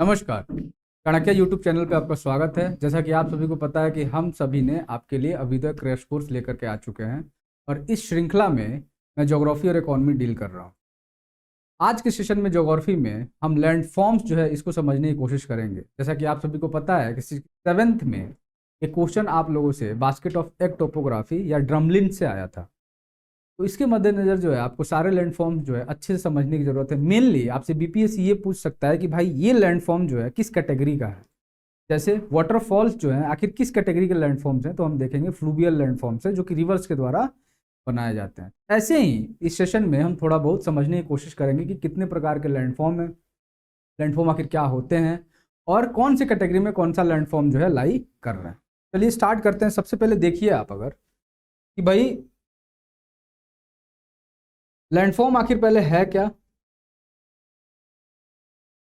नमस्कार। Chanakya YouTube channel पे आपका स्वागत है। जैसा कि आप सभी को पता है कि हम सभी ने आपके लिए अभ्युदय क्रैश कोर्स लेकर के आ चुके हैं और इस श्रृंखला में मैं ज्योग्राफी और इकोनॉमी डील कर रहा हूँ। आज के सेशन में ज्योग्राफी में हम लैंड फॉर्म्स जो है इसको समझने की कोशिश करेंगे। जैसा कि आप सभी को पता है कि 7th में एक क्वेश्चन आप लोगों से बास्केट ऑफ एग टोपोग्राफी या ड्रमलिन से आया था। तो इसके मद्देनजर जो है आपको सारे लैंडफॉर्म जो है अच्छे से समझने की जरूरत है। मेनली आपसे बीपीएससी ये पूछ सकता है कि भाई ये लैंडफॉर्म जो है किस कैटेगरी का है। जैसे वाटरफॉल्स जो है आखिर किस कैटेगरी के लैंडफॉर्म्स हैं, तो हम देखेंगे फ्लूवियल लैंडफॉर्म्स है जो कि रिवर्स के द्वारा बनाए जाते हैं। ऐसे ही इस सेशन में हम थोड़ा बहुत समझने की कोशिश करेंगे कि कितने प्रकार के लैंडफॉर्म है, लैंडफॉर्म आखिर क्या होते हैं और कौन सी कैटेगरी में कौन सा लैंडफॉर्म जो है लाई कर रहे हैं। चलिए स्टार्ट करते हैं। सबसे पहले देखिए आप अगर कि भाई लैंडफॉर्म आखिर पहले है क्या।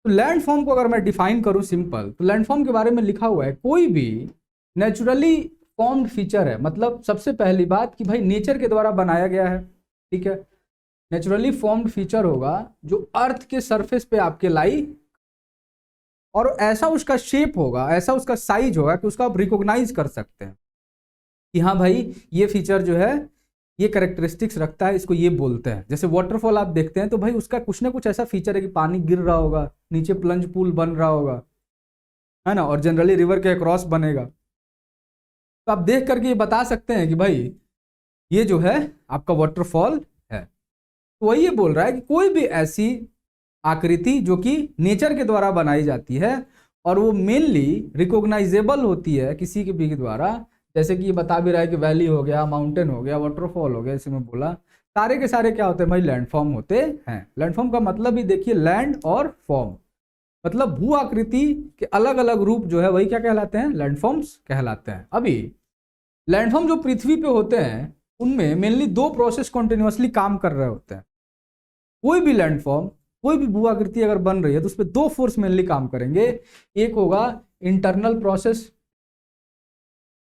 तो लैंडफॉर्म को अगर मैं डिफाइन करूं सिंपल, तो लैंडफॉर्म के बारे में लिखा हुआ है कोई भी नेचुरली फॉर्म्ड फीचर है। मतलब सबसे पहली बात कि भाई नेचर के द्वारा बनाया गया है, ठीक है। नेचुरली फॉर्म्ड फीचर होगा जो अर्थ के सरफेस पे आपके लाई और ऐसा उसका शेप होगा, ऐसा उसका साइज होगा कि उसका आप रिकॉग्नाइज कर सकते हैं कि हाँ भाई ये फीचर जो है ये कैरेक्टरिस्टिक्स रखता है, इसको ये बोलते हैं। जैसे वाटरफॉल आप देखते हैं तो भाई उसका कुछ ना कुछ ऐसा फीचर है कि पानी गिर रहा होगा, नीचे प्लंज पूल बन रहा होगा, है ना, और जनरली रिवर के अक्रॉस बनेगा। तो आप देख करके ये बता सकते हैं कि भाई ये जो है आपका वाटरफॉल है। तो वही ये बोल रहा है कि कोई भी ऐसी आकृति जो कि नेचर के द्वारा बनाई जाती है और वो मेनली रिकॉग्नाइजेबल होती है किसी के भी द्वारा। जैसे कि ये बता भी रहा है कि वैली हो गया, माउंटेन हो गया, वाटरफॉल हो गया, जैसे मैं बोला सारे के सारे क्या होते हैं भाई लैंडफॉर्म होते हैं। लैंडफॉर्म का मतलब ही देखिए लैंड और फॉर्म, मतलब भू आकृति के अलग अलग रूप जो है वही क्या कहलाते हैं, लैंडफॉर्म्स कहलाते हैं। अभी लैंडफॉर्म जो पृथ्वी पे होते हैं उनमें मेनली दो प्रोसेस कॉन्टिन्यूसली काम कर रहे होते हैं। कोई भी लैंडफॉर्म, कोई भी भू आकृति अगर बन रही है तो उस पर दो फोर्स मेनली काम करेंगे। एक होगा इंटरनल प्रोसेस,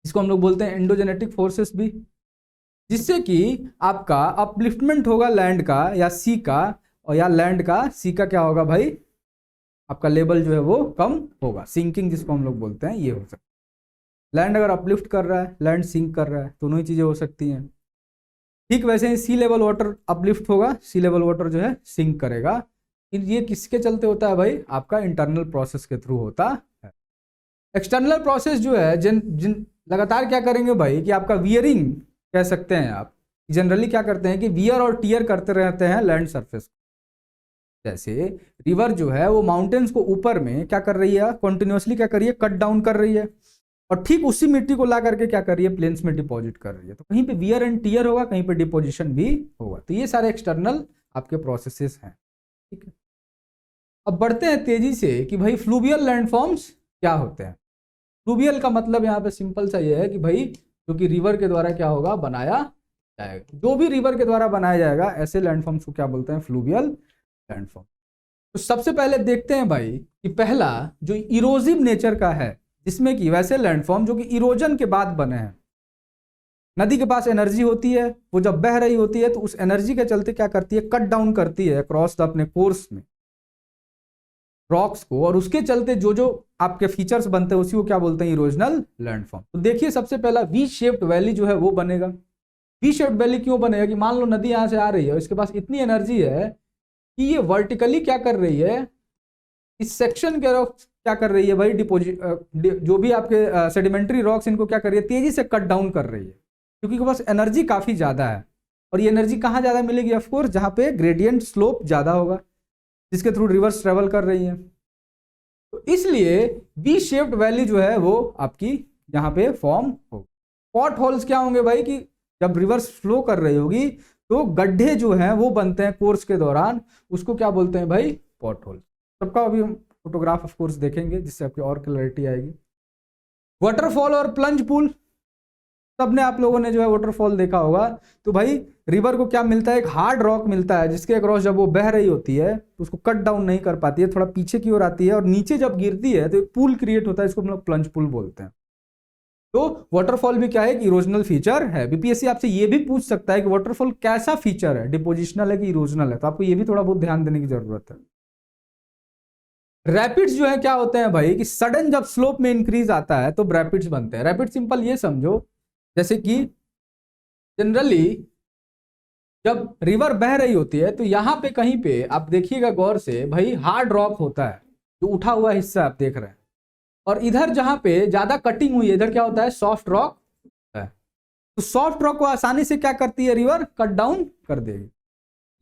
इसको हम लोग बोलते हैं एंडोजेनेटिक फोर्सेस भी, जिससे कि आपका अपलिफ्टमेंट होगा लैंड का या सी का, और या लैंड का सी का क्या होगा भाई, आपका लेवल जो है वो कम होगा, सिंकिंग जिसको हम लोग बोलते हैं ये हो सकता है। लैंड अगर अपलिफ्ट कर रहा है, लैंड सिंक कर रहा है, दोनों ही चीजें हो सकती हैं। ठीक वैसे ही सी लेवल वाटर अपलिफ्ट होगा, सी लेवल वाटर जो है सिंक करेगा। ये किसके चलते होता है भाई, आपका इंटरनल प्रोसेस के थ्रू होता है। एक्सटर्नल प्रोसेस जो है जिन जिन लगातार क्या करेंगे भाई कि आपका वियरिंग कह सकते हैं आप, जनरली क्या करते हैं कि वियर और टीयर करते रहते हैं लैंड सरफेस। जैसे रिवर जो है वो माउंटेन्स को ऊपर में क्या कर रही है, कॉन्टिन्यूसली क्या कर रही है, कट डाउन कर रही है, और ठीक उसी मिट्टी को ला करके क्या कर रही है, प्लेन्स में डिपॉजिट कर रही है। तो कहीं पे वियर एंड टीयर होगा, कहीं पे डिपोजिशन भी होगा। तो ये सारे एक्सटर्नल आपके प्रोसेसेस हैं, ठीक है। अब बढ़ते हैं तेजी से कि भाई फ्लूवियल लैंडफॉर्म्स क्या होते हैं। फ्लूवियल का मतलब यहाँ पे सिंपल सा ये है कि भाई जो कि रिवर के द्वारा क्या होगा, बनाया जाएगा। जो भी रिवर के द्वारा बनाया जाएगा ऐसे लैंडफॉर्म्स को क्या बोलते हैं, फ्लूवियल लैंडफॉर्म। तो सबसे पहले देखते हैं भाई कि पहला जो इरोजिव नेचर का है, जिसमें कि वैसे लैंडफॉर्म जो कि इरोजन के बाद बने हैं। नदी के पास एनर्जी होती है, वो जब बह रही होती है तो उस एनर्जी के चलते क्या करती है, कट डाउन करती है क्रॉस द अपने कोर्स में रॉक्स को, और उसके चलते जो जो आपके फीचर्स बनते हैं उसी को क्या बोलते हैं, इरोजनल लैंडफॉर्म। तो देखिए सबसे पहला वी शेप्ड वैली जो है वो बनेगा। वी शेप्ड वैली क्यों बनेगा कि मान लो नदी यहां से आ रही है, इसके पास इतनी एनर्जी है कि ये वर्टिकली क्या कर रही है, इस सेक्शन के रॉक्स क्या कर रही है भाई, डिपोजिट जो भी आपके सेडिमेंट्री रॉक्स इनको क्या कर रही है, तेजी से कट डाउन कर रही है, क्योंकि बस एनर्जी काफी ज्यादा है। और ये एनर्जी कहाँ ज्यादा मिलेगी, ऑफकोर्स जहां पे ग्रेडियंट स्लोप ज्यादा होगा, जिसके थ्रू रिवर्स ट्रेवल कर रही है। तो इसलिए वी शेप्ड वैली जो है वो आपकी यहाँ पे फॉर्म होगी। पॉट होल्स क्या होंगे भाई कि जब रिवर्स फ्लो कर रही होगी तो गड्ढे जो हैं वो बनते हैं कोर्स के दौरान, उसको क्या बोलते हैं भाई, पॉट होल। सबका अभी हम फोटोग्राफ ऑफ कोर्स देखेंगे जिससे आपकी और क्लैरिटी आएगी। वाटरफॉल और प्लंज पूल, सबने आप लोगों ने जो है वाटरफॉल देखा होगा। तो भाई रिवर को क्या मिलता है, एक हार्ड रॉक मिलता है जिसके अक्रॉस जब वो बह रही होती है तो उसको कट डाउन नहीं कर पाती है, थोड़ा पीछे की ओर आती है और नीचे जब गिरती है तो एक पूल क्रिएट होता है, इसको हम लोग प्लंज पूल बोलते हैं। तो वाटरफॉल भी क्या है, कि इरोजनल फीचर है। बीपीएससी आपसे ये भी पूछ सकता है कि वाटरफॉल कैसा फीचर है, डिपोजिशनल है कि इरोजनल है, तो आपको ये भी थोड़ा बहुत ध्यान देने की जरूरत है। रैपिड्स जो है क्या होते हैं भाई कि सडन जब स्लोप में इंक्रीज आता है तो रैपिड्स बनते हैं। रैपिड सिंपल ये समझो, जैसे कि जनरली जब रिवर बह रही होती है तो यहाँ पे कहीं पे आप देखिएगा गौर से भाई हार्ड रॉक होता है, जो उठा हुआ हिस्सा आप देख रहे हैं, और इधर जहां पे ज्यादा कटिंग हुई है इधर क्या होता है, सॉफ्ट रॉक है। तो सॉफ्ट रॉक को आसानी से क्या करती है रिवर, कट डाउन कर देगी।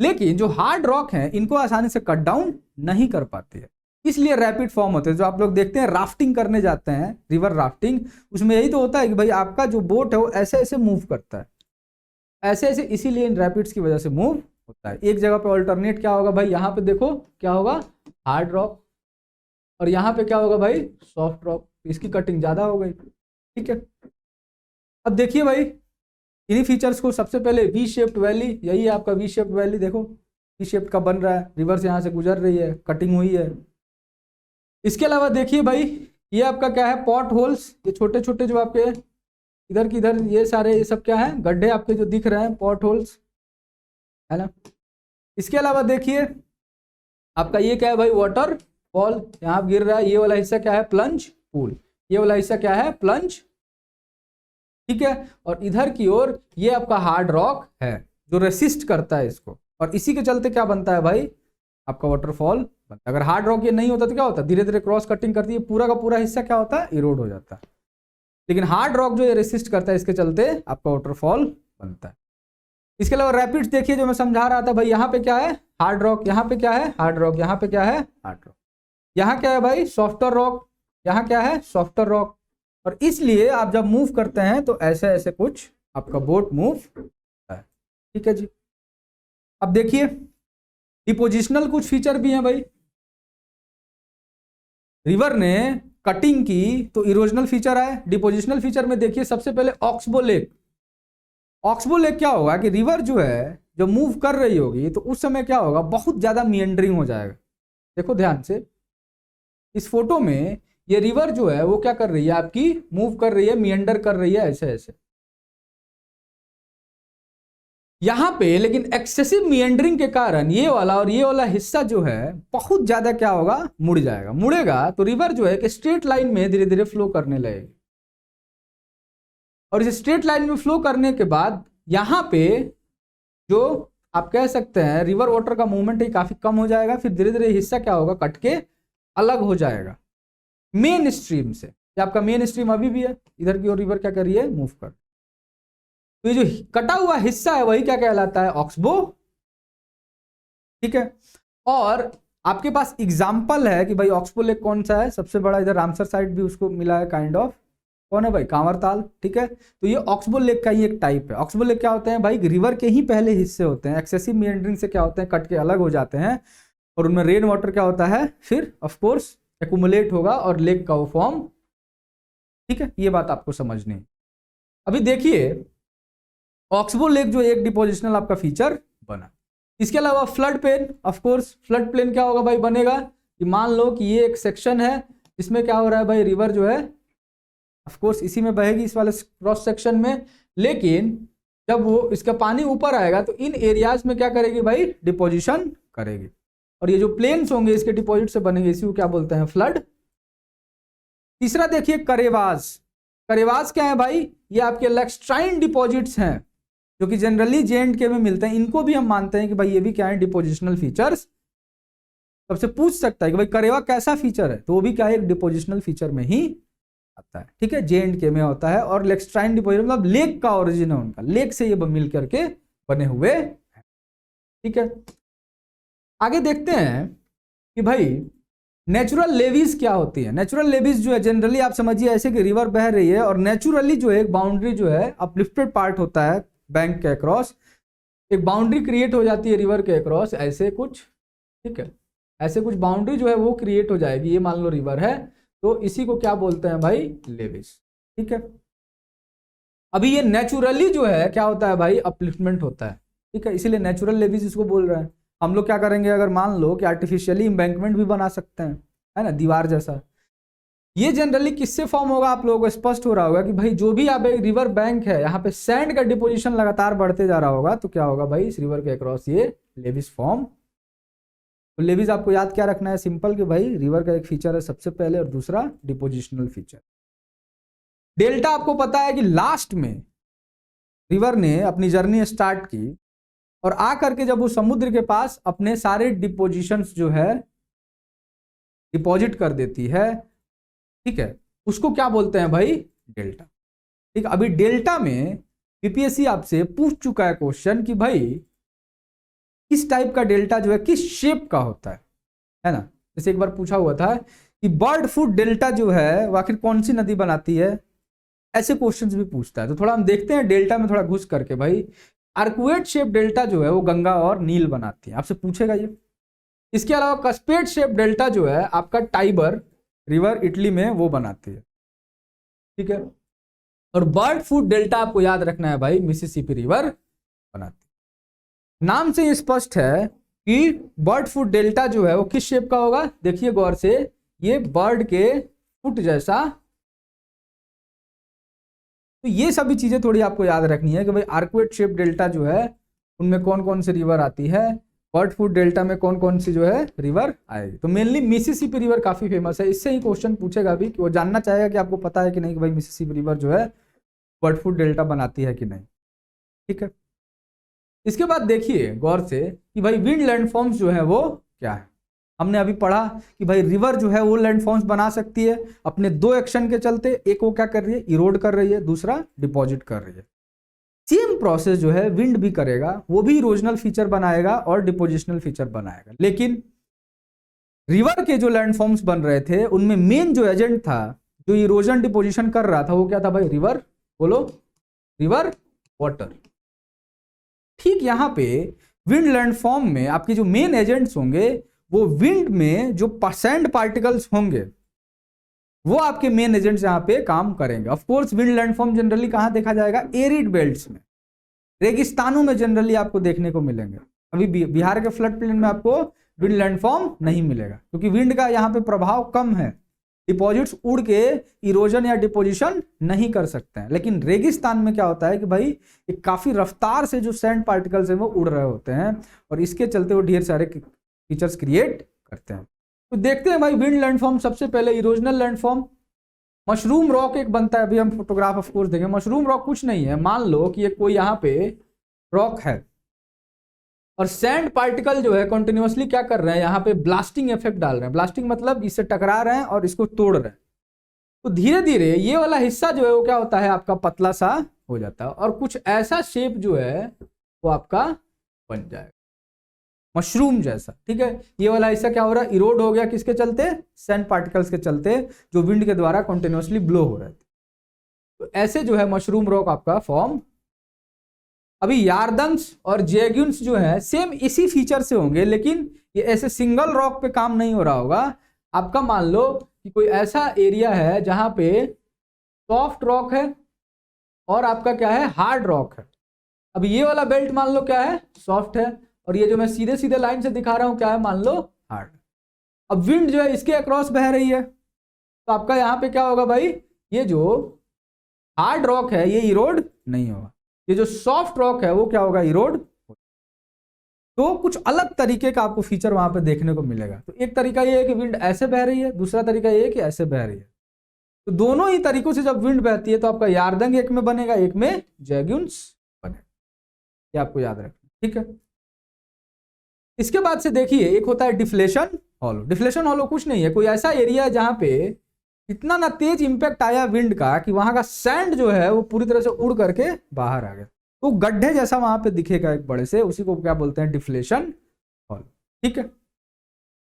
लेकिन जो हार्ड रॉक है इनको आसानी से कट डाउन नहीं कर पाती है, इसलिए रैपिड फॉर्म होते हैं। जो आप लोग देखते हैं राफ्टिंग करने जाते हैं, रिवर राफ्टिंग, उसमें यही तो होता है कि भाई आपका जो बोट है वो ऐसे ऐसे मूव करता है, ऐसे ऐसे, इसीलिए इन रैपिड्स की वजह से मूव होता है। एक जगह पे ऑल्टरनेट क्या होगा भाई, यहाँ पे देखो क्या होगा, हार्ड रॉक, और यहाँ पे क्या होगा भाई, सॉफ्ट रॉक, इसकी कटिंग ज्यादा हो गई। ठीक है, अब देखिए भाई इन्हीं फीचर्स को, सबसे पहले वी शेप्ड वैली, यही है आपका वी शेप्ड वैली, देखो वी शेप्ड का बन रहा है, रिवर से यहाँ से गुजर रही है, कटिंग हुई है। इसके अलावा देखिए भाई ये आपका क्या है, पॉट होल्स, ये छोटे छोटे जो आपके इधर की इधर ये सारे, ये सब क्या है, गड्ढे आपके जो दिख रहे हैं, पॉट होल्स है ना। इसके अलावा देखिए आपका ये क्या है भाई, वाटर फॉल, यहाँ गिर रहा है, ये वाला हिस्सा क्या है, प्लंज पूल, ये वाला हिस्सा क्या है, प्लंज। ठीक है, और इधर की ओर ये आपका हार्ड रॉक है जो रेसिस्ट करता है इसको, और इसी के चलते क्या बनता है भाई, आपका वाटरफॉल बनता है। अगर हार्ड रॉक ये नहीं होता तो क्या होता, धीरे धीरे क्रॉस कटिंग करती है, पूरा का पूरा हिस्सा क्या होता है, इरोड हो जाता है। लेकिन हार्ड रॉक जो ये रेसिस्ट करता है, इसके चलते आपका वाटरफॉल बनता है। इसके अलावा रैपिड्स देखिए जो मैं समझा रहा था भाई, यहाँ पे क्या है, हार्ड रॉक, यहाँ पे क्या है, हार्ड रॉक, यहाँ पे क्या है, हार्ड रॉक, यहाँ क्या है भाई, सॉफ्टर रॉक, यहाँ क्या है, सॉफ्टर रॉक। और इसलिए आप जब मूव करते हैं तो ऐसे ऐसे कुछ आपका बोट मूव होता है। ठीक है जी, अब देखिए डिपोजिशनल कुछ फीचर भी हैं भाई। रिवर ने कटिंग की तो इरोजनल फीचर आए, डिपोजिशनल फीचर में देखिए सबसे पहले ऑक्सबो लेक। ऑक्सबो लेक क्या होगा कि रिवर जो है जो मूव कर रही होगी तो उस समय क्या होगा, बहुत ज्यादा मिएंडरिंग हो जाएगा। देखो ध्यान से इस फोटो में ये रिवर जो है वो क्या कर रही है, आपकी मूव कर रही है, मिएंडर कर रही है ऐसे ऐसे यहां पे। लेकिन एक्सेसिव मिएंडरिंग के कारण ये वाला और ये वाला हिस्सा जो है बहुत ज्यादा क्या होगा, मुड़ जाएगा। मुड़ेगा तो रिवर जो है कि स्ट्रेट लाइन में धीरे धीरे फ्लो करने लगेगी, और इस स्ट्रेट लाइन में फ्लो करने के बाद यहां पे जो आप कह सकते हैं रिवर वाटर का मूवमेंट ही काफी कम हो जाएगा। फिर धीरे धीरे हिस्सा क्या होगा, कट के अलग हो जाएगा मेन स्ट्रीम से। ये आपका मेन स्ट्रीम अभी भी है, इधर की ओर रिवर क्या कर रही है, मूव कर। तो ये जो कटा हुआ हिस्सा है वही क्या कहलाता है, ऑक्सबो। ठीक है, और आपके पास एग्जाम्पल है कि भाई ऑक्सबो लेक कौन सा है, सबसे बड़ा इधर रामसर साइड भी उसको मिला है काइंड ऑफ, कौन है भाई, कांवरताल। ठीक है, तो ये ऑक्सबो लेक का ही एक टाइप है। ऑक्सबो लेक क्या होते हैं भाई, रिवर के ही पहले हिस्से होते हैं, एक्सेसिव मिएंडरिंग से क्या होते हैं, कट के अलग हो जाते हैं, और उनमें रेन वाटर क्या होता है, फिर ऑफकोर्स एक्यूमुलेट होगा और लेक का वो फॉर्म। ठीक है, ये बात आपको समझनी है। अभी देखिए ऑक्सबो लेक जो एक डिपोजिशनल आपका फीचर बना। इसके अलावा flood plain, of course flood plain क्या होगा भाई, बनेगा कि मान लो कि ये एक सेक्शन है जिसमें क्या हो रहा है भाई, रिवर जो है ऑफकोर्स इसी में बहेगी, इस वाले क्रॉस सेक्शन में। लेकिन जब वो इसका पानी ऊपर आएगा तो इन एरियाज में क्या करेगी भाई, डिपोजिशन करेगी, और ये जो प्लेन्स होंगे इसके डिपॉजिट से बनेंगे, इसी को क्या बोलते हैं, फ्लड। तीसरा देखिए करेवास। करेवास क्या है भाई, ये आपके लैक्स्ट्राइन डिपॉजिट्स हैं जो कि जनरली J&K में मिलते हैं। इनको भी हम मानते हैं कि भाई ये भी क्या है, डिपोजिशनल फीचर्स। सबसे पूछ सकता है कि भाई करेवा कैसा फीचर है, तो वो भी क्या है, एक डिपोजिशनल फीचर में ही आता है। ठीक है, J&K में होता है, और लैक्स्ट्राइन डिपॉजिट मतलब लेक का ओरिजिन है उनका, लेक से ये मिल करके बने हुए हैं। ठीक है, आगे देखते हैं कि भाई नेचुरल लेवीज क्या होती है। नेचुरल लेवीज जो है जनरली आप समझिए ऐसे कि रिवर बह रही है और नेचुरली जो है एक बाउंड्री जो है अपलिफ्टेड पार्ट होता है बैंक के अक्रॉस, एक बाउंड्री क्रिएट हो जाती है रिवर के अक्रॉस, ऐसे कुछ। ठीक है, ऐसे कुछ बाउंड्री जो है वो क्रिएट हो जाएगी, ये मान लो रिवर है, तो इसी को क्या बोलते हैं भाई, लेवीज। ठीक है, अभी ये नेचुरली जो है क्या होता है भाई, अपलिफ्टमेंट होता है। ठीक है, इसीलिए नेचुरल लेवीज इसको बोल रहे हैं। हम लोग क्या करेंगे, अगर मान लो कि आर्टिफिशियली एम्बैंकमेंट भी बना सकते हैं, है ना, दीवार जैसा। ये जनरली किससे फॉर्म होगा, आप लोगों को स्पष्ट हो रहा होगा कि भाई जो भी आप एक रिवर बैंक है, यहाँ पे सैंड का डिपोजिशन लगातार बढ़ते जा रहा होगा, तो क्या होगा भाई, इस रिवर के अक्रॉस ये लेविस फॉर्म तो लेविस आपको याद क्या रखना है, सिंपल कि भाई रिवर का एक फीचर है सबसे पहले और दूसरा डिपोजिशनल फीचर। डेल्टा आपको पता है कि लास्ट में रिवर ने अपनी जर्नी स्टार्ट की और आ करके जब वो समुद्र के पास अपने सारे डिपोजिशंस जो है डिपॉजिट कर देती है, ठीक है, उसको क्या बोलते हैं भाई, डेल्टा। ठीक, अभी डेल्टा में बीपीएससी आपसे पूछ चुका है क्वेश्चन कि भाई किस टाइप का डेल्टा जो है किस शेप का होता है ना। जैसे एक बार पूछा हुआ था कि बर्ड फूड डेल्टा जो है वो आखिर कौन सी नदी बनाती है, ऐसे क्वेश्चंस भी पूछता है। तो थोड़ा हम देखते हैं डेल्टा में थोड़ा घुस करके। भाई आर्कुएट शेप डेल्टा जो है वो गंगा और नील बनाती है, आपसे पूछेगा ये। इसके अलावा कस्पेट शेप डेल्टा जो है आपका टाइबर रिवर इटली में वो बनाती है, ठीक है। और बर्ड फूड डेल्टा आपको याद रखना है भाई, मिसिसिपी रिवर बनाती है। नाम से ये स्पष्ट है कि बर्ड फूड डेल्टा जो है वो किस शेप का होगा, देखिए गौर से, ये बर्ड के फुट जैसा। तो ये सभी चीजें थोड़ी आपको याद रखनी है कि भाई आर्कुएट शेप डेल्टा जो है उनमें कौन कौन सी रिवर आती है, बर्ड फूड डेल्टा में कौन कौन सी जो है रिवर आएगी। तो मेनली मिसिसिपी रिवर काफी फेमस है, इससे ही क्वेश्चन पूछेगा भी कि वो जानना चाहेगा कि आपको पता है कि नहीं कि भाई मिसिसिपी रिवर जो है बर्ड फूड डेल्टा बनाती है कि नहीं, ठीक है। इसके बाद देखिए गौर से कि भाई विंड लैंडफॉर्म्स जो है वो क्या है। हमने अभी पढ़ा कि भाई रिवर जो है वो लैंडफॉर्म्स बना सकती है अपने दो एक्शन के चलते, एक वो क्या कर रही है, इरोड कर रही है, दूसरा डिपॉजिट कर रही है। सेम प्रोसेस जो है विंड भी करेगा, वो भी इरोजनल फीचर बनाएगा और डिपोजिशनल फीचर बनाएगा। लेकिन रिवर के जो लैंडफॉर्म्स बन रहे थे उनमें मेन जो एजेंट था जो इरोजन डिपोजिशन कर रहा था वो क्या था भाई, रिवर, बोलो, रिवर वाटर। ठीक यहां पे विंड लैंडफॉर्म में आपके जो मेन एजेंट्स होंगे वो विंड में जो सैंड पार्टिकल्स होंगे वो आपके मेन एजेंट्स यहां पे काम करेंगे। Of course wind landform generally कहां देखा जाएगा, एरिड बेल्ट्स में, रेगिस्तानों में जनरली आपको देखने को मिलेंगे। अभी बिहार के फ्लड प्लेन में आपको विंड लैंडफॉर्म नहीं मिलेगा क्योंकि विंड का यहाँ पे प्रभाव कम है, डिपॉजिट्स उड़ के इरोजन या डिपोजिशन नहीं कर सकते हैं। लेकिन रेगिस्तान में क्या होता है कि भाई एक काफी रफ्तार से जो सैंड पार्टिकल्स हैं वो उड़ रहे होते हैं और इसके चलते वो ढेर सारे फीचर्स क्रिएट करते हैं। तो देखते हैं भाई विंड लैंडफॉर्म, सबसे पहले इरोजनल लैंडफॉर्म मशरूम रॉक एक बनता है। अभी हम फोटोग्राफ ऑफ कोर्स देखेंगे। मशरूम रॉक कुछ नहीं है, मान लो कि ये कोई यहाँ पे रॉक है और सैंड पार्टिकल जो है कंटिन्यूअसली क्या कर रहे हैं, यहाँ पे ब्लास्टिंग इफेक्ट डाल रहे हैं। ब्लास्टिंग मतलब इससे टकरा रहे हैं और इसको तोड़ रहे हैं। तो धीरे धीरे ये वाला हिस्सा जो है वो क्या होता है, आपका पतला सा हो जाता है और कुछ ऐसा शेप जो है वो आपका बन जाएगा मशरूम जैसा, ठीक है। ये वाला हिस्सा क्या हो रहा है, इरोड हो गया, किसके चलते, सैंड पार्टिकल्स के चलते जो विंड के द्वारा कंटिन्यूअसली ब्लो हो रहे थे। तो ऐसे जो है मशरूम रॉक आपका फॉर्म। अभी यार्दंग्स और जेग्यून्स जो है सेम इसी फीचर से होंगे, लेकिन ये ऐसे सिंगल रॉक पे काम नहीं हो रहा होगा आपका। मान लो कि कोई ऐसा एरिया है जहां पे सॉफ्ट रॉक है और आपका क्या है, हार्ड रॉक है। अब ये वाला बेल्ट मान लो क्या है, सॉफ्ट है, और ये जो मैं सीधे सीधे लाइन से दिखा रहा हूं क्या है, मान लो हार्ड। अब विंड जो है इसके अक्रॉस बह रही है तो आपका यहां पे क्या होगा भाई, ये जो हार्ड रॉक है ये इरोड नहीं होगा, ये जो सॉफ्ट रॉक है वो क्या होगा, इरोड। तो कुछ अलग तरीके का आपको फीचर वहां पे देखने को मिलेगा। तो एक तरीका ये है कि विंड ऐसे बह रही है, दूसरा तरीका ये है कि ऐसे बह रही है। तो दोनों ही तरीकों से जब विंड बहती है तो आपका यार्दंग एक में बनेगा, एक में जैग्यून्स बनेगा, ये आपको याद रखना, ठीक है। इसके बाद से देखिए एक होता है डिफ्लेशन हॉलो। डिफ्लेशन हॉलो कुछ नहीं है, कोई ऐसा एरिया है जहां पे इतना ना तेज इंपैक्ट आया विंड का कि वहां का सैंड जो है वो पूरी तरह से उड़ करके बाहर आ गया, तो गड्ढे जैसा वहां पे दिखेगा एक बड़े से, उसी को क्या बोलते हैं, डिफ्लेशन हॉलो, ठीक है।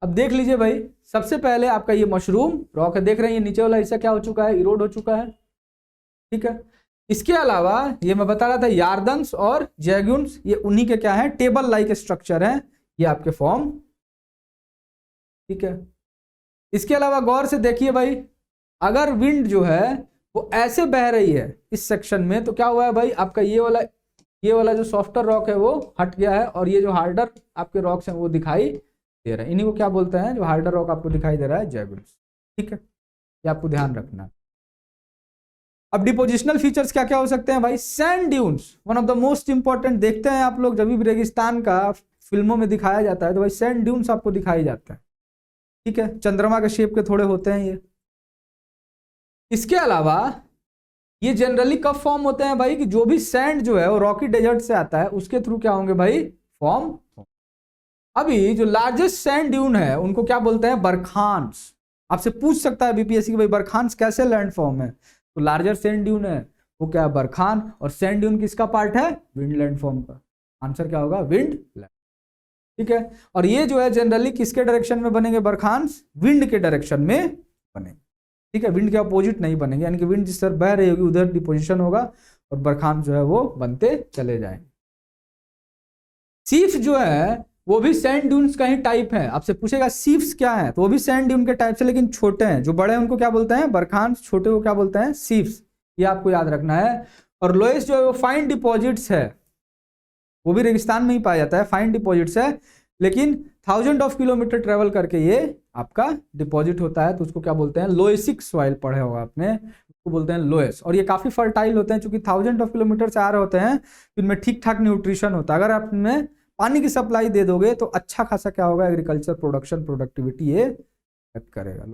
अब देख लीजिए भाई, सबसे पहले आपका ये मशरूम रॉक है, देख रहे हैं ये नीचे वाला हिस्सा क्या हो चुका है, इरोड हो चुका है, ठीक है। इसके अलावा ये मैं बता रहा था यार्दंग्स और जैग्यून्स, ये उन्हीं के क्या है, टेबल लाइक स्ट्रक्चर है, ये आपके फॉर्म, ठीक है। इसके अलावा गौर से देखिए भाई, अगर विंड जो है वो ऐसे बह रही है इस सेक्शन में तो क्या हुआ है भाई, आपका ये वाला जो सॉफ्टर रॉक है वो हट गया है और ये जो हार्डर आपके रॉक्स हैं वो दिखाई दे रहा है। इन्हीं को क्या बोलते हैं, जो हार्डर रॉक आपको दिखाई दे रहा है, जैग्यून्स, ठीक है। ये आपको ध्यान रखना है। अब डिपोजिशनल फीचर्स क्या क्या हो सकते हैं भाई, sand dunes one of the most important. देखते हैं आप लोग जब भी रेगिस्तान का फिल्मों में दिखाया जाता है, तो भाई सैंड ड्यून्स आपको दिखाई जाता है, ठीक है, चंद्रमा के शेप के थोड़े होते हैं ये। इसके अलावा ये जनरली कब फॉर्म होते हैं भाई, कि जो भी सैंड जो है वो रॉकी डेजर्ट से आता है, उसके थ्रू क्या होंगे भाई, फॉर्म। अभी जो लार्जेस्ट सैंड ड्यून है उनको क्या बोलते हैं, बरखांस। आपसे पूछ सकता है बीपीएससी कि भाई बरखांस कैसे लैंड फॉर्म है, तो लार्जर सैंड ड्यून है वो क्या है, बरखान। और सैंड ड्यून किसका पार्ट है, विंड लैंड फॉर्म का। आंसर क्या होगा, विंड लैंड, ठीक है। और ये जो है जनरली किसके डायरेक्शन में बनेंगे, बरखांस विंड के डायरेक्शन में बनेंगे, ठीक है, विंड के अपोजिट नहीं बनेंगे, यानी कि विंड जिस तरफ बह रही होगी उधर डिपोजिशन होगा और बरखान जो है वो बनते चले जाएंगे। सीफ्स जो है वो भी सैंड ड्यून्स का ही टाइप है। आपसे पूछेगा सीफ्स क्या है, तो वो भी सैंड ड्यून के टाइप से, लेकिन छोटे हैं। जो बड़े हैं उनको क्या बोलते हैं, बरखांस, छोटे को क्या बोलते हैं, सीफ्स। ये आपको याद रखना है। और लोएस्ट जो है वो फाइन डिपॉजिट्स है, वो भी रेगिस्तान में ही पाया जाता है, फाइन डिपॉजिट्स है, लेकिन 1000 ऑफ किलोमीटर ट्रेवल करके ये आपका डिपॉजिट होता है, तो उसको क्या बोलते हैं, लोएसिक सॉइल, पढ़े होगा आपने, उसको बोलते हैं लोएस। और ये काफी फर्टाइल होते हैं, चूंकि 1000 ऑफ किलोमीटर से आ रहे होते हैं, इनमें ठीक ठाक न्यूट्रिशन होता है। अगर आप इनमें पानी की सप्लाई दे दोगे तो अच्छा खासा क्या होगा, एग्रीकल्चर प्रोडक्शन, प्रोडक्टिविटी ये करेगा,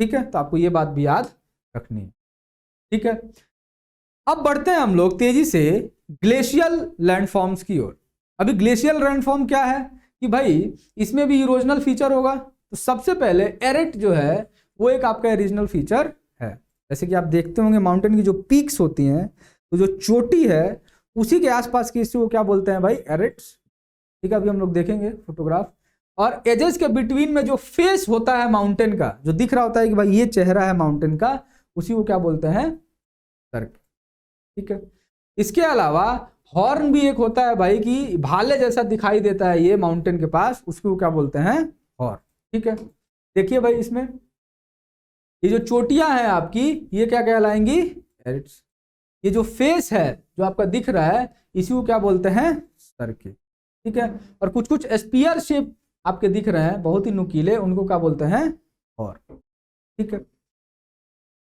ठीक है। तो आपको ये बात भी याद रखनी है, ठीक है। अब बढ़ते हैं हम लोग तेजी से ग्लेशियल लैंडफॉर्म्स की ओर। अभी ग्लेशियल लैंडफॉर्म क्या है कि भाई इसमें भी इरोजनल फीचर होगा। तो सबसे पहले एरेट जो है वो एक आपका रीजनल फीचर है। जैसे कि आप देखते होंगे माउंटेन की जो पीक्स होती हैं, तो जो चोटी है उसी के आसपास की हिस्से को क्या बोलते हैं भाई, एरेट्स, ठीक है। अभी हम लोग देखेंगे फोटोग्राफ। और एजेस के बिटवीन में जो फेस होता है माउंटेन का, जो दिख रहा होता है कि भाई ये चेहरा है माउंटेन का, उसी को क्या बोलते हैं, सर्कल, ठीक है। इसके अलावा हॉर्न भी एक होता है भाई, कि भाले जैसा दिखाई देता है ये माउंटेन के पास, उसको क्या बोलते हैं, हॉर्न, ठीक है। देखिए भाई इसमें ये जो चोटियां हैं आपकी, ये क्या कहलाएंगी, एरिट्स। ये जो फेस है जो आपका दिख रहा है, इसी को क्या बोलते हैं, सर्कल, ठीक है। और कुछ कुछ स्पीयर शेप आपके दिख रहे हैं बहुत ही नुकीले, उनको क्या बोलते हैं, हॉर्न, ठीक है।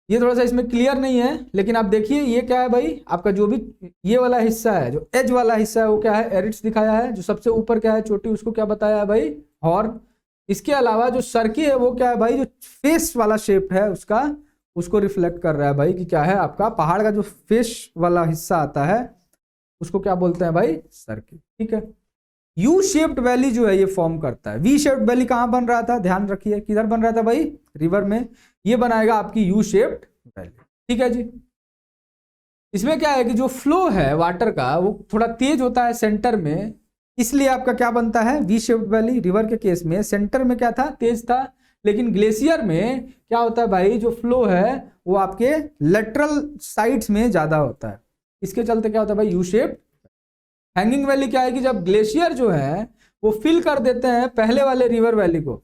ये थोड़ा सा इसमें क्लियर नहीं है, लेकिन आप देखिए ये क्या है भाई, आपका जो भी ये वाला हिस्सा है, जो एज वाला हिस्सा है वो क्या है, एरिट्स दिखाया है। जो सबसे ऊपर क्या है, चोटी, उसको क्या बताया है भाई, हॉर्न। इसके अलावा जो सर्की है वो क्या है भाई, जो फेस वाला शेप है उसका, उसको रिफ्लेक्ट कर रहा है भाई, कि क्या है आपका पहाड़ का जो फेस वाला हिस्सा आता है उसको क्या बोलते हैं भाई, सर्की, ठीक है। यू शेप्ड वैली जो है ये फॉर्म करता है। वी शेप्ड वैली कहां बन रहा था, ध्यान रखिए, किधर बन रहा था भाई, रिवर में। ये बनाएगा आपकी यू शेप्ड वैली, ठीक है जी। इसमें क्या है कि जो फ्लो है वाटर का वो थोड़ा तेज होता है सेंटर में, इसलिए आपका क्या बनता है, वी शेप्ड वैली। रिवर के केस में सेंटर में क्या था, तेज था, लेकिन ग्लेशियर में क्या होता है भाई, जो फ्लो है वो आपके लेटरल साइड्स में ज्यादा होता है, इसके चलते क्या होता है भाई, यू शेप्ड। हैंगिंग वैली क्या है कि जब ग्लेशियर जो है वो फिल कर देते हैं पहले वाले रिवर वैली को,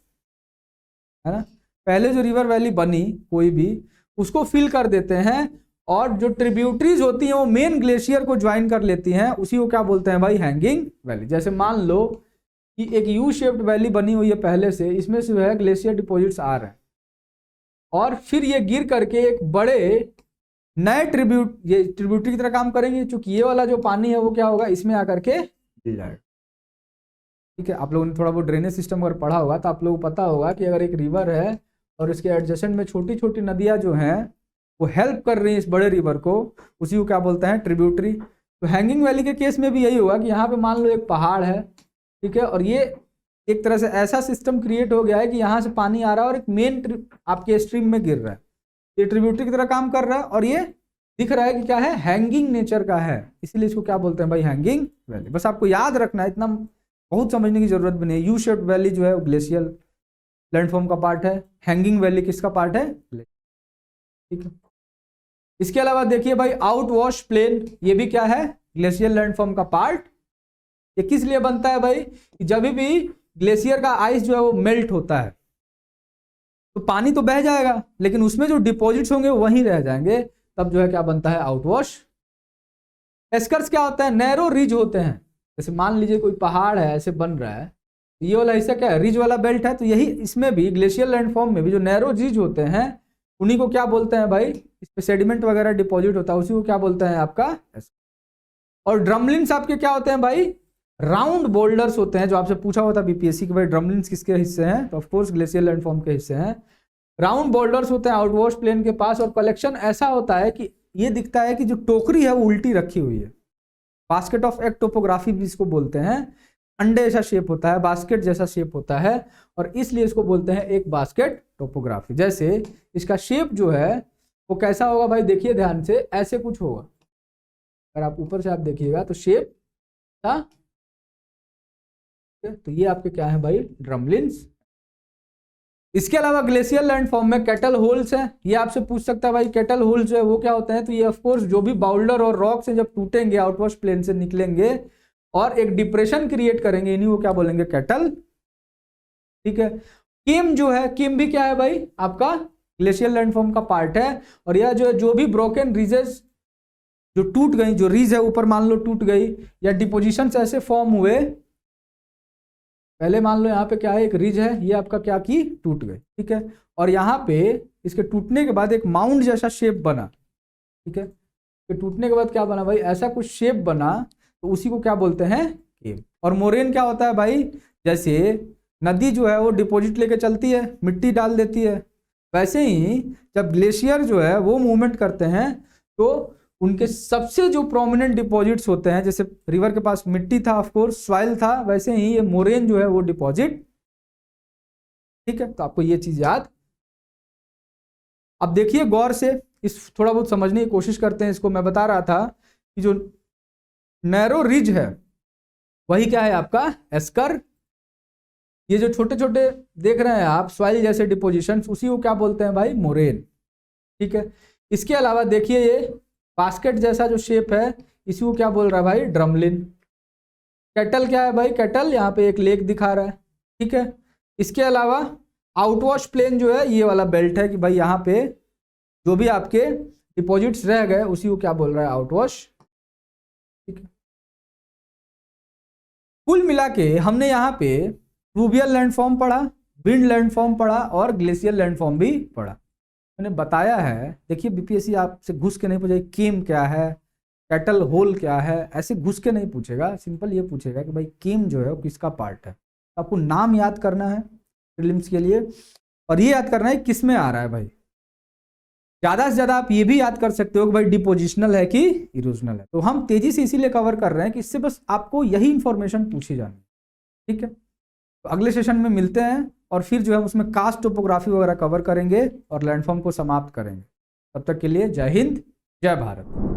है ना, पहले जो रिवर वैली बनी कोई भी, उसको फिल कर देते हैं, और जो ट्रिब्यूटरीज होती हैं वो मेन ग्लेशियर को ज्वाइन कर लेती हैं, उसी को क्या बोलते हैं भाई, हैंगिंग वैली। जैसे मान लो कि एक यू शेप्ड वैली बनी हुई है पहले से, इसमें से जो है ग्लेशियर डिपॉजिट्स आ रहे हैं, और फिर ये गिर करके एक बड़े नए ये ट्रिब्यूटरी की तरह काम करेंगे, क्योंकि ये वाला जो पानी है वो क्या होगा, इसमें आकर के मिल जाएगा, ठीक है। आप लोगों ने थोड़ा बहुत ड्रेनेज सिस्टम अगर पढ़ा होगा तो आप लोगों को पता होगा कि अगर एक रिवर है और इसके एडजेसेंट में छोटी छोटी नदियां जो हैं वो हेल्प कर रही हैं इस बड़े रिवर को, उसी को क्या बोलते हैं, ट्रिब्यूटरी। तो हैंगिंग वैली के केस में भी यही होगा कि यहाँ पे मान लो एक पहाड़ है, ठीक है, और ये एक तरह से ऐसा सिस्टम क्रिएट हो गया है कि यहाँ से पानी आ रहा है और एक मेन आपके स्ट्रीम में गिर रहा है, ये ट्रिब्यूटरी की तरह काम कर रहा है, और ये दिख रहा है कि क्या है, हैंगिंग नेचर का है, इसलिए इसको क्या बोलते हैं भाई, हैंगिंग वैली। बस आपको याद रखना है, इतना बहुत समझने की जरूरत भी नहीं है। यू शेप्ड वैली जो है ग्लेशियल लैंडफॉर्म का पार्ट है, हैंगिंग वैली किसका पार्ट है, ठीक है। इसके अलावा देखिए भाई आउट वॉश प्लेन, ये भी क्या है, ग्लेशियल लैंडफॉर्म का पार्ट। ये किस लिए बनता है भाई, जब भी ग्लेशियर का आइस जो है वो मेल्ट होता है तो पानी तो बह जाएगा, लेकिन उसमें जो डिपॉजिट्स होंगे वहीं रह जाएंगे, तब जो है क्या बनता है, आउटवॉश। एस्कर्स क्या होता है, नैरो रिज होते हैं। जैसे मान लीजिए कोई पहाड़ है ऐसे बन रहा है, ये वाला हिस्सा क्या है, रिज वाला बेल्ट है, तो यही इसमें भी ग्लेशियल लैंडफॉर्म में भी जो नैरो रिज होते हैं उन्हीं को क्या बोलते हैं भाई, इस पे सेडिमेंट वगैरह डिपॉजिट होता है, उसी को क्या बोलते हैं आपका। और ड्रमलिन्स आपके क्या होते हैं भाई, राउंड बोल्डर्स होते हैं, जो आपसे पूछा हुआ था बीपीएससी के भाई ड्रमलिन्स किसके हिस्से हैं, तो ऑफकोर्स ग्लेशियल लैंडफॉर्म के हिस्से हैं। राउंड बोल्डर्स होते हैं आउटवॉश प्लेन के पास, और कलेक्शन ऐसा होता है कि ये दिखता है कि जो टोकरी है वो उल्टी रखी हुई है। बास्केट ऑफ एग टोपोग्राफी भी इसको बोलते हैं। अंडे जैसा शेप होता है, बास्केट जैसा शेप होता है, और इसलिए इसको बोलते हैं एक बास्केट टोपोग्राफी। जैसे इसका शेप जो है वो कैसा होगा भाई, देखिए ध्यान से, ऐसे कुछ होगा। अगर आप ऊपर से आप देखिएगा तो शेप था, तो ये आपके क्या है भाई, ड्रमलिन्स। इसके अलावा ग्लेशियल लैंडफॉर्म में कैटल होल्स हैं। ये आपसे पूछ सकता है भाई कैटल होल्स जो है वो क्या होते हैं, तो ये ऑफकोर्स जो भी बाउल्डर और रॉक्स हैं जब टूटेंगे, आउटवॉश प्लेन से निकलेंगे और एक डिप्रेशन क्रिएट करेंगे, इन्हीं को क्या बोलेंगे, कैटल। ठीक है। किम जो है, किम भी क्या है भाई, आपका ग्लेशियल लैंडफॉर्म का पार्ट है। और यह जो भी ब्रोकन रीजेस जो टूट गई, जो रीज है ऊपर मान लो टूट गई, या डिपोजिशन ऐसे फॉर्म हुए, पहले मान लो यहाँ पे क्या है, एक रिज है, ये आपका क्या की, टूट गई। ठीक है। और यहाँ पे इसके टूटने के बाद एक माउंड जैसा शेप बना। ठीक है। तो टूटने के बाद क्या बना भाई, ऐसा कुछ शेप बना, तो उसी को क्या बोलते हैं, केव। और मोरेन क्या होता है भाई, जैसे नदी जो है वो डिपॉजिट लेके चलती है, मिट्टी डाल देती है, वैसे ही जब ग्लेशियर जो है वो मूवमेंट करते हैं तो उनके सबसे जो प्रोमिनेंट डिपॉजिट्स होते हैं, जैसे रिवर के पास मिट्टी था, ऑफ कोर्स सॉइल था, वैसे ही ये मोरेन जो है वो डिपॉजिट। ठीक है। तो आपको ये चीज याद। अब देखिए गौर से, इस थोड़ा बहुत समझने की कोशिश करते हैं। इसको मैं बता रहा था कि जो नैरो रिज है वही क्या है आपका, एस्कर। ये जो छोटे छोटे देख रहे हैं आप सॉइल जैसे डिपोजिशन, उसी को क्या बोलते हैं भाई, मोरेन। ठीक है। इसके अलावा देखिए ये बास्केट जैसा जो शेप है, इसी को क्या बोल रहा है भाई, ड्रमलिन। कैटल क्या है भाई, कैटल यहाँ पे एक लेक दिखा रहा है। ठीक है। इसके अलावा आउटवॉश प्लेन जो है, ये वाला बेल्ट है कि भाई यहाँ पे जो भी आपके डिपॉजिट्स रह गए उसी को क्या बोल रहा है, आउटवॉश। ठीक है। कुल मिला के हमने यहाँ पे फ्लूवियल लैंडफॉर्म पढ़ा, विंड लैंडफॉर्म पढ़ा और ग्लेशियल लैंडफॉर्म भी पढ़ा। मैंने बताया है, देखिए बीपीएससी आपसे घुस के नहीं पूछेगा किम क्या है, कैटल होल क्या है, ऐसे घुस के नहीं पूछेगा। सिंपल ये पूछेगा कि भाई किम जो है वो किसका पार्ट है। तो आपको नाम याद करना है प्रीलिम्स के लिए, और ये याद करना है किस में आ रहा है भाई। ज़्यादा से ज़्यादा आप ये भी याद कर सकते हो कि भाई डिपोजिशनल है कि इरोजनल है। तो हम तेजी से इसीलिए कवर कर रहे हैं कि इससे बस आपको यही इंफॉर्मेशन पूछी जानी। ठीक है। तो अगले सेशन में मिलते हैं और फिर जो है उसमें कास्ट टोपोग्राफी वगैरह कवर करेंगे और लैंडफॉर्म को समाप्त करेंगे। तब तक के लिए जय हिंद, जय भारत।